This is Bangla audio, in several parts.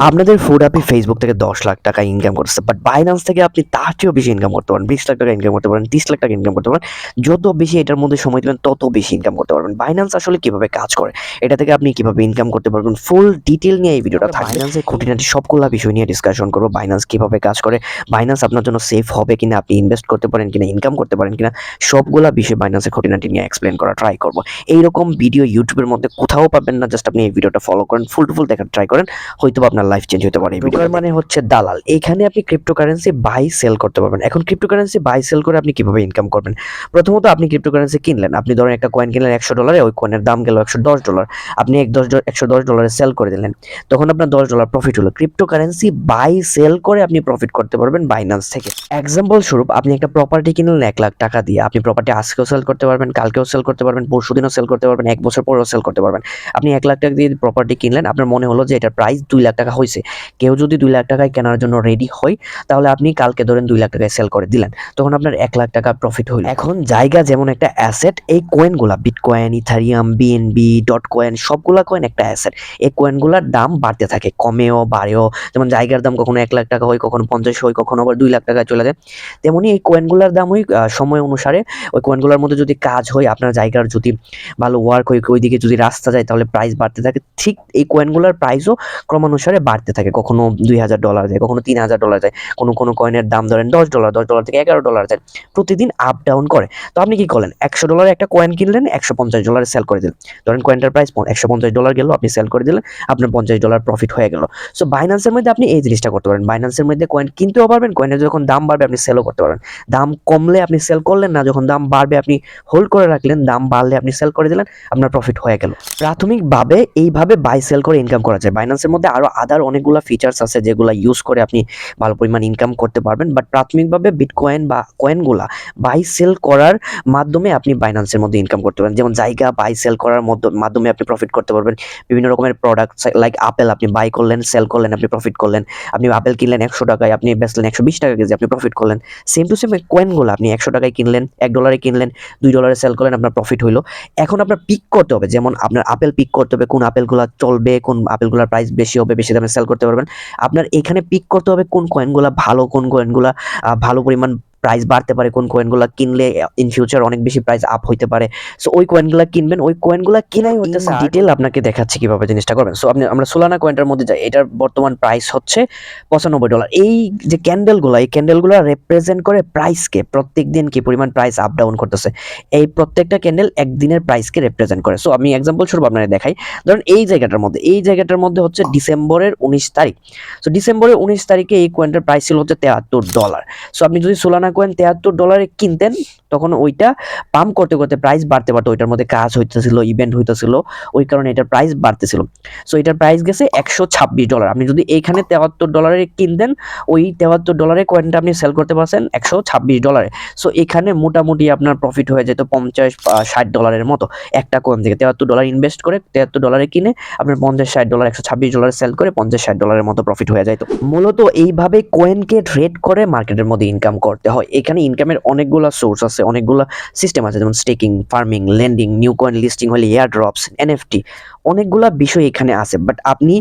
আপনাদের ফুড অ্যাপে ফেসবুক থেকে 10 লাখ টাকা ইনকাম করতেছে, বাট বাইন্যান্স থেকে আপনি তার চেয়েও বেশি ইনকাম করতে পারেন। 20 লাখ টাকা ইনকাম করতে পারেন, 30 লাখ টাকা ইনকাম করতে পারেন। যত বেশি এটার মধ্যে সময় দিবেন তত বেশি ইনকাম করতে পারবেন। বাইন্যান্স আসলে কিভাবে কাজ করে, এটা থেকে আপনি কিভাবে ইনকাম করতে পারবেন, ফুল ডিটেল নিয়ে এই ভিডিওটা থাকবে। বাইন্যান্সের খুঁটিনাটি সবগুলা বিষয় নিয়ে ডিসকাশন করব। বাইন্যান্স কিভাবে কাজ করে, বাইন্যান্স আপনার জন্য সেফ হবে কিনা, আপনি ইনভেস্ট করতে পারেন কিনা, ইনকাম করতে পারেন কিনা, সবগুলা বিষয় বাইন্যান্সের খুঁটিনাটি নিয়ে এক্সপ্লেন করা ট্রাই করব। এইরকম ভিডিও ইউটিউবের মধ্যে কোথাও পাবেন না, জাস্ট আপনি এই ভিডিওটা ফলো করেন, ফুল টু ফুল দেখার ট্রাই করেন, হয়তো আপনার লাইফ চেঞ্জ হতে পারে। ব্রোকার মানে হচ্ছে দালাল। এখানে আপনি ক্রিপ্টোকারেন্সি বাই সেল করতে পারবেন। এখন ক্রিপ্টোকারেন্সি বাই সেল করে আপনি কিভাবে ইনকাম করবেন? প্রথমত আপনি ক্রিপ্টোকারেন্সি কিনলেন, আপনি ধরেন একটা কয়েন কিনলেন $100, ওই কয়েনের দাম গেল $110, আপনি $110 সেল করে দিলেন, তখন আপনার $10 প্রফিট হলো। ক্রিপ্টোকারেন্সি বাই সেল করে আপনি প্রফিট করতে পারবেন বাইন্যান্স থেকে। এক্সাম্পল স্বরূপ, আপনি একটা প্রপার্টি কিনলেন 1 লাখ টাকা দিয়ে, আপনি প্রপার্টি আজকেও সেল করতে পারবেন, কালকেও সেল করতে পারবেন, পরশুদিনও সেল করতে পারবেন, 1 বছর পরেও সেল করতে পারবেন। আপনি 1 লাখ টাকা দিয়ে প্রপার্টি কিনলেন, আপনার মনে হলো যে এটার প্রাইস 2 লাখ টাকা হয়েছে, কেউ যদি 2 লাখ টাকায় কেনার জন্য রেডি হয়, তাহলে আপনি কালকে ধরেন 2 লাখ টাকায় সেল করে দিলেন, তখন আপনার 1 লাখ টাকা প্রফিট হইল। এখন জায়গা যেমন একটা অ্যাসেট, এই কয়েনগুলা Bitcoin, Ethereum, BNB, dot coin, সবগুলা কয়েন একটা অ্যাসেট। এই কয়েনগুলার দাম বাড়তে থাকে, কমেও বাড়েও। যেমন জায়গার দাম কখনো 1 লাখ টাকা হয়, কখনো 50 হয়, কখনো আবার 2 লাখ টাকায় চলে যায়। তেমনি এই কয়েনগুলার দাম ওই সময় অনুসারে, ওই কয়েনগুলোর মধ্যে যদি কাজ হয়, আপনার জায়গার যদি ভালো ওয়ার্ক হয়, ওইদিকে যদি রাস্তা যায়, তাহলে প্রাইস বাড়তে থাকে। ঠিক এই কয়েনগুলোর প্রাইসও ক্রমানুসারে বাড়তে থাকে, কখনো $2000 যায়, কখনো $3000 যায়, কোনো কয়েনের দাম ধরেন $10, $10 থেকে $11 যায়, প্রতিদিন আপ ডাউন করে। তো আপনি কি করলেন, $100 একটা কয়েন কিনলেন, $150 সেল করে দিলেন। ধরেন কয়েনটার প্রাইস $150 গেল, আপনি সেল করে দিলেন, আপনার $50 প্রফিট হয়ে গেল। সো বাইন্যান্সের মধ্যে আপনি এই জিনিসটা করতে পারেন। বাইন্যান্সের মধ্যে কয়েন কিনতেও পারবেন, কয়েনের যখন দাম বাড়বে আপনি সেলও করতে পারবেন। দাম কমলে আপনি সেল করলেন না, যখন দাম বাড়বে আপনি হোল্ড করে রাখলেন, দাম বাড়লে আপনি সেল করে দিলেন, আপনার প্রফিট হয়ে গেল। প্রাথমিকভাবে এইভাবে বাই সেল করে ইনকাম করা যায়। বাইন্যান্সের মধ্যে আরো আদার অনেকগুলো ফিচার্স আছে যেগুলো ইউজ করে আপনি ভালো পরিমাণ ইনকাম করতে পারবেন, বাট প্রাথমিকভাবে বিটকয়েন বা কয়েনগুলা বাই সেল করার মাধ্যমে আপনি বাইন্যান্সের মধ্যে ইনকাম করতে পারেন। যেমন জায়গা বাই সেল করার মাধ্যমে আপনি প্রফিট করতে পারবেন। বিভিন্ন রকমের প্রোডাক্ট লাইক আপেল, আপনি বাই করলেন, সেল করলেন, আপনি প্রফিট করলেন। আপনি আপেল কিনলেন 100 টাকায়, আপনি বেচলেন 120 টাকা কেজি, আপনি প্রফিট করলেন। সেম টু সেম কয়েনগুলো আপনি 100 টাকায় কিনলেন, $1 কিনলেন, $2 সেল করলেন, আপনার প্রফিট হইলো। এখন আপনার পিক করতে হবে, যেমন আপনার আপেল পিক করতে হবে, কোন আপেলগুলো চলবে, কোন আপেলগুলোর প্রাইস বেশি হবে, বেশি দামে সেল করতে পারবেন। আপনার এখানে পিক করতে হবে কোন কয়েনগুলা ভালো, কোন কয়েনগুলা ভালো পরিমাণ প্রাইস বাড়তে পারে, কোন কয়েনগুলা কিনলে ইন ফিউচার অনেক বেশি প্রাইস আপ হইতে পারে। সো ওই কয়েনগুলা কিনবেন, ওই কয়েনগুলা কিনাই হচ্ছে ডিটেল আপনাকে দেখাচ্ছি কিভাবে জিনিসটা করবেন। সো আমরা সোলানা কয়েনটার মধ্যে যাই। এটার বর্তমান প্রাইস হচ্ছে $95। এই যে ক্যান্ডেলগুলো, এই ক্যান্ডেলগুলো রিপ্রেজেন্ট করে প্রাইসকে, প্রত্যেকদিন কি পরিমাণ প্রাইস আপ ডাউন করতেছে। এই প্রত্যেকটা ক্যান্ডেল একদিনের প্রাইসকে রিপ্রেজেন্ট করে। সো আমি এক্সাম্পল স্বরূপ আপনাদের দেখাই। ধরুন এই জায়গাটার মধ্যে হচ্ছে ডিসেম্বরের 19 তারিখ। সো ডিসেম্বরের 19 তারিখে এই কয়েনটার প্রাইস ছিল হচ্ছে $73। সো আপনি যদি সোলানা কয়েন $73 কিনতেন, তখন ওইটা পাম্প করতে করতে প্রাইস বাড়তে বাড়তে ওইটার মধ্যে কাজ হইতেছিল, ইভেন্ট হইতেছিল, ওই কারণে এটার প্রাইস বাড়তেছিল। সো এটার প্রাইস গেছে $126। আপনি যদি এইখানে $73 কিনতেন, ওই $73 কয়েনটা আপনি সেল করতে পারছেন $126। সো এখানে মোটামুটি আপনার প্রফিট হয়ে যেত $50-60 মতো একটা কয়েন থেকে। $73 ইনভেস্ট করে, $73 কিনে আপনার $50-60, $126 সেল করে $50-60 মতো প্রফিট হয়ে যায়। তো মূলত এইভাবে কয়েনকে ট্রেড করে মার্কেটের মধ্যে ইনকাম করতে হয়। এখানে ইনকামের অনেকগুলা সোর্স আছে, অনেকগুলা সিস্টেম আছে, যেমন staking, farming, lending, new coin listing হলে এয়ার ড্রপস, এনএফটি, অনেকগুলা বিষয় এখানে আছে। বাট আপনি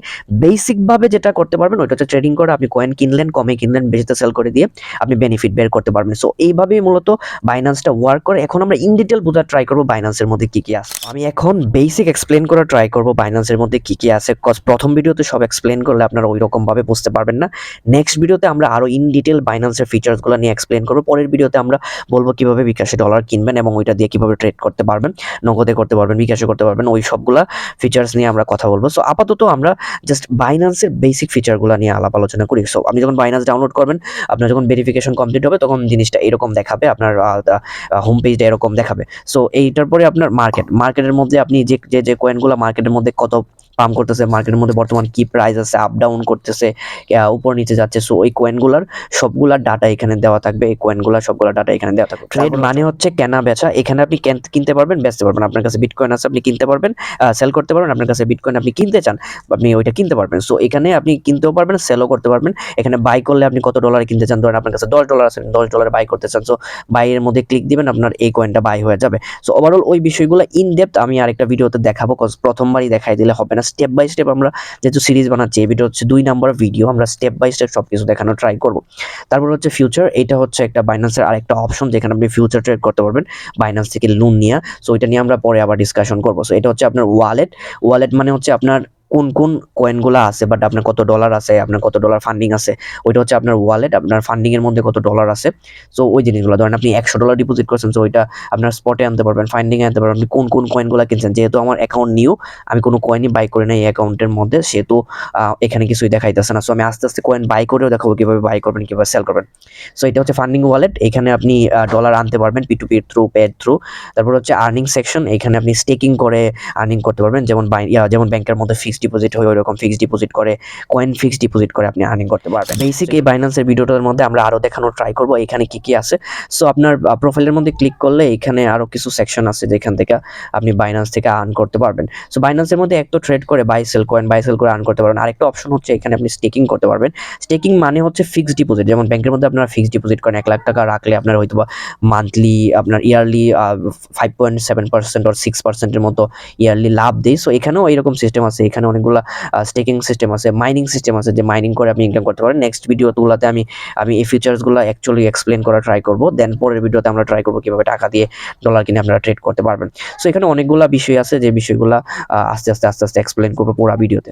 বেসিক ভাবে যেটা করতে পারবেন ওইটা হচ্ছে ট্রেডিং করা। আপনি কয়েন কিনলেন, কমে কিনলেন, বেশিতে সেল করে দিয়ে আপনি বেনিফিট বের করতে পারবেন। সো এইভাবেই মূলত বাইন্যান্সটা ওয়ার্ক করে। এখন আমরা ইন ডিটেল বোঝার ট্রাই করবো বাইন্যান্সের মধ্যে কি কি আছে। আমি এখন বেসিক এক্সপ্লেন করা ট্রাই করবো বাইন্যান্সের মধ্যে কি কি আছে, কজ প্রথম ভিডিওতে সব এক্সপ্লেন করলে আপনারা ওই রকম ভাবে বুঝতে পারবেন না। নেক্সট ভিডিওতে আমরা আরো ইন ডিটেল বাইন্যান্সের ফিচার্সগুলো নিয়ে এক্সপ্লেন করবো। পরের ভিডিওতে আমরা বলবো কিভাবে বিকাশে ডলার কিনবেন এবং ওইটা দিয়ে কিভাবে ট্রেড করতে পারবেন, নগদে করতে পারবেন, বিকাশে করতে পারবেন, ওই সবগুলা ফিচার্স নিয়ে আমরা কথা বলবো। সো আপাতত আমরা জাস্ট বাইন্যান্সের বেসিক ফিচারগুলো নিয়ে আলাপ আলোচনা করি। সো আপনি যখন বাইন্যান্স ডাউনলোড করবেন, আপনার যখন ভেরিফিকেশন কমপ্লিট হবে, তখন জিনিসটা এরকম দেখাবে, আপনার হোম পেজটা এরকম দেখাবে। সো এইটার পরে আপনার মার্কেটের মধ্যে আপনি যে কয়েনগুলো মার্কেটের মধ্যে কত পাম্প করতেছে, মার্কেটের মধ্যে বর্তমান কি প্রাইস আছে, আপ ডাউন করতেছে, উপর নিচে যাচ্ছে, সো ওই কয়েনগুলার সবগুলা ডাটা এখানে দেওয়া থাকবে। এই কয়েনগুলার সবগুলা ডাটা এখানে দেওয়া থাকবে। ট্রেড মানে হচ্ছে কেনা বেচা। এখানে আপনি কিনতে পারবেন, বেচতে পারবেন। আপনার কাছে বিটকয়েন আছে, আপনি কিনতে পারবেন, সেল করতে পারবেন। আপনার কাছে বিটকয়েন আপনি কিনতে চান, আপনি ওইটা কিনতে পারবেন। সো এখানে আপনি কিনতেও পারবেন, সেলও করতে পারবেন। এখানে বাই করলে আপনি কত ডলারে কিনতে চান, ধরেন আপনার কাছে $10 আছে, $10 বাই করতে চান, সো বাইয়ের মধ্যে ক্লিক দিবেন, আপনার এই কয়েনটা বাই হয়ে যাবে। সো ওভারঅল ওই বিষয়গুলো ইন ডেপথ আমি আরেকটা ভিডিওতে দেখাবো, কজ প্রথমবারই দেখাই দিলে হবে না, স্টেপ বাই স্টেপ আমরা যেহেতু সিরিজ বানাচ্ছি, এই ভিডিও হচ্ছে 2 নাম্বার ভিডিও, আমরা স্টেপ বাই স্টেপ সবকিছু দেখানোর ট্রাই করব। তারপর হচ্ছে ফিউচার, এটা হচ্ছে একটা বাইন্যান্সের আরেকটা অপশন যেখানে আপনি ফিউচার ট্রেড করতে পারবেন বাইন্যান্স থেকে লোন নিয়ে। সো এটা নিয়ে আমরা পরে আবার ডিসকাশন করব। সো এটা হচ্ছে আপনার ওয়ালেট। ওয়ালেট মানে হচ্ছে আপনার কোন কয়েনগুলা আছে, বাট আপনার কত ডলার আছে, আপনার কত ডলার ফান্ডিং আছে, ওইটা হচ্ছে আপনার ওয়ালেট। আপনার ফান্ডিং এর মধ্যে কত ডলার আছে, সো ওই জিনিসগুলো ধরেন আপনি $100 ডিপোজিট করছেন, সো ওইটা আপনার স্পটে আনতে পারবেন, ফান্ডিং এ আনতে পারবেন, আপনি কোন কয়েনগুলো কিনছেন। যেহেতু আমার অ্যাকাউন্ট নিউ, আমি কোনো কয়েনই বাই করি না এই অ্যাকাউন্টের মধ্যে, সেহেতু এখানে কিছুই দেখাইতেছে না। সো আমি আস্তে আস্তে কয়েন বাই করেও দেখাবো কিভাবে বাই করবেন, কিভাবে সেল করবেন। সো এটা হচ্ছে ফান্ডিং ওয়ালেট, এখানে আপনি ডলার আনতে পারবেন P2P থ্রু, পেড থ্রু। তারপর হচ্ছে আর্নিং সেকশন, এখানে আপনি স্টেকিং করে আর্নিং করতে পারবেন, যেমন ব্যাংকের মধ্যে ফিক্সড ডিপোজিট হয় ওইরকম ফিক্সড ডিপোজিট করে, কয়েন ফিক্সড ডিপোজিট করে আপনি আর্নিং করতে পারবেন। বেসিক এই বাইন্যান্সের ভিডিওটার মধ্যে আমরা আরো দেখানোর ট্রাই করব এখানে কি কি আছে। সো আপনার প্রোফাইলের মধ্যে ক্লিক করলে এখানে আরো কিছু সেকশন আছে যেখান থেকে আপনি বাইন্যান্স থেকে আর্ন করতে পারবেন। সো বাইন্যান্সের মধ্যে এক তো ট্রেড করে buy sell, coin buy sell করে আর্ন করতে পারবেন। আরেকটা অপশন হচ্ছে এখানে আপনি স্টেকিং করতে পারবেন। স্টেকিং মানে হচ্ছে ফিক্সড ডিপোজিট, যেমন ব্যাংকের মধ্যে আপনারা ফিক্সড ডিপোজিট করেন 1 লাখ টাকা রাখলে আপনার হয়তোবা মান্থলি, আপনার ইয়ারলি 5.7% or 6%-এর মতো ইয়ারলি লাভ দেয়। সো এখানেও এরকম সিস্টেম আছে, এখানে অনেকগুলো স্টেকিং সিস্টেম আছে, মাইনিং সিস্টেম আছে, যে মাইনিং করে আপনি ইনকাম করতে পারেন। নেক্সট ভিডিওগুলোতে আমি এই ফিচার্সগুলো অ্যাকচুয়ালি এক্সপ্লেন করার ট্রাই করব। দেন পরের ভিডিওতে আমরা ট্রাই করব কিভাবে টাকা দিয়ে ডলার কিনে আপনারা ট্রেড করতে পারবেন। সো এখানে অনেকগুলো বিষয় আছে, যে বিষয়গুলো আস্তে আস্তে এক্সপ্লেন করবো পুরো ভিডিওতে।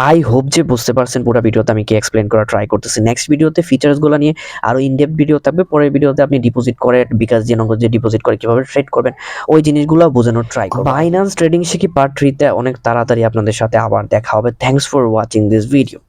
আই হোপ যে বুঝতে পারছেন পুরো ভিডিওতে আমি কি এক্সপ্লেন করার ট্রাই করতেছি। নেক্সট ভিডিওতে ফিচার্সগুলো নিয়ে আরো ইনডেপথ ভিডিও থাকবে। পরের ভিডিওতে আপনি ডিপোজিট করে বিকাশ যে নগদ যে ডিপোজিট করে কিভাবে ট্রেড করবেন ওই জিনিসগুলো বোঝানোর ট্রাই করব। বাইন্যান্স ট্রেডিং শিখি পার্ট 3 তে অনেক তাড়াতাড়ি আপনাদের সাথে আবার দেখা হবে। Thanks for watching this video.